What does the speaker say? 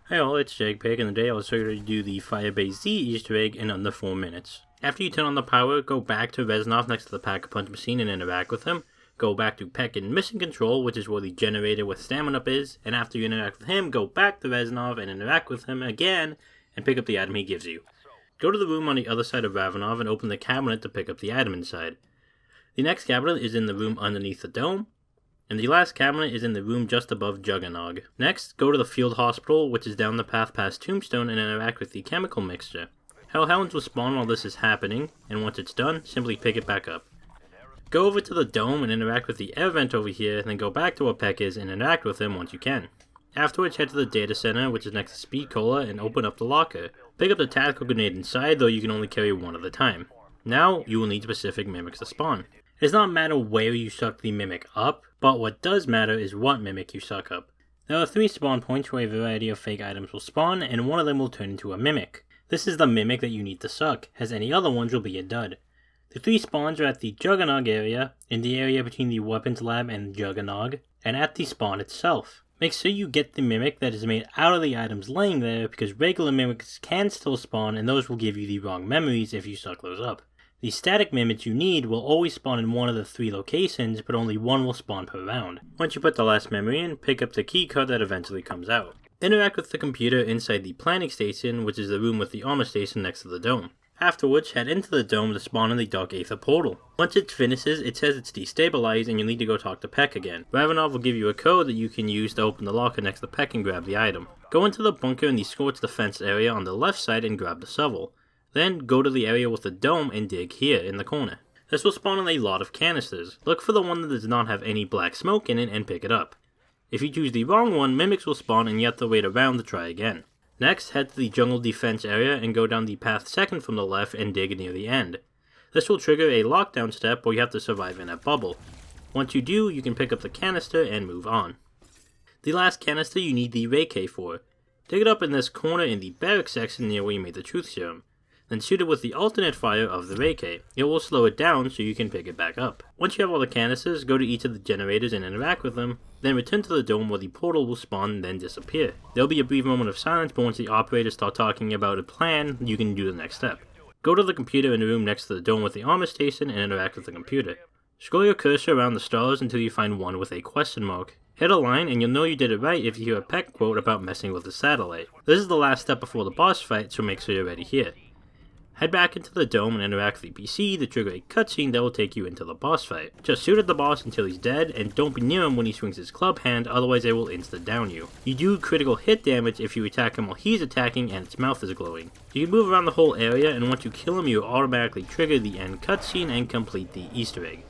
Hey all, it's Rai-K, and today I'll show you how to do the FIREBASE Z Easter egg in under 4 minutes. After you turn on the power, go back to Reznov next to the Pack-a-Punch machine and interact with him. Go back to Peck and Mission Control, which is where the generator with stamina up is, and after you interact with him, go back to Reznov and interact with him again, and pick up the item he gives you. Go to the room on the other side of Ravenov and open the cabinet to pick up the item inside. The next cabinet is in the room underneath the dome, and the last cabinet is in the room just above Juggernog. Next, go to the field hospital, which is down the path past Tombstone, and interact with the chemical mixture. Hellhounds will spawn while this is happening, and once it's done, simply pick it back up. Go over to the dome and interact with the air vent over here, then go back to where Peck is and interact with him once you can. Afterwards, head to the data center, which is next to Speed Cola, and open up the locker. Pick up the tactical grenade inside, though you can only carry one at a time. Now, you will need specific mimics to spawn. It does not matter where you suck the mimic up, but what does matter is what mimic you suck up. There are 3 spawn points where a variety of fake items will spawn, and one of them will turn into a mimic. This is the mimic that you need to suck, as any other ones will be a dud. The 3 spawns are at the Juggernog area, in the area between the weapons lab and Juggernog, and at the spawn itself. Make sure you get the mimic that is made out of the items laying there, because regular mimics can still spawn, and those will give you the wrong memories if you suck those up. The static mimics you need will always spawn in one of the 3 locations, but only one will spawn per round. Once you put the last memory in, pick up the keycard that eventually comes out. Interact with the computer inside the planning station, which is the room with the armor station next to the dome. Afterwards, head into the dome to spawn in the Dark Aether portal. Once it finishes, it says it's destabilized and you'll need to go talk to Peck again. Ravenov will give you a code that you can use to open the locker next to Peck and grab the item. Go into the bunker in the Scorched Defense area on the left side and grab the shovel. Then, go to the area with the dome and dig here in the corner. This will spawn in a lot of canisters. Look for the one that does not have any black smoke in it and pick it up. If you choose the wrong one, mimics will spawn and you have to wait around to try again. Next, head to the jungle defense area and go down the path second from the left and dig near the end. This will trigger a lockdown step where you have to survive in a bubble. Once you do, you can pick up the canister and move on. The last canister you need the Rai-K for. Dig it up in this corner in the barracks section near where you made the truth serum. Then shoot it with the alternate fire of the Rai-K. It will slow it down so you can pick it back up. Once you have all the canisters, go to each of the generators and interact with them, then return to the dome where the portal will spawn and then disappear. There will be a brief moment of silence, but once the operators start talking about a plan, you can do the next step. Go to the computer in the room next to the dome with the armor station and interact with the computer. Scroll your cursor around the stars until you find one with a question mark. Hit a line and you'll know you did it right if you hear a Peck quote about messing with the satellite. This is the last step before the boss fight, so make sure you're ready here. Head back into the dome and interact with the PC to trigger a cutscene that will take you into the boss fight. Just shoot at the boss until he's dead, and don't be near him when he swings his club hand, otherwise it will insta-down you. You do critical hit damage if you attack him while he's attacking and its mouth is glowing. You can move around the whole area, and once you kill him you automatically trigger the end cutscene and complete the Easter egg.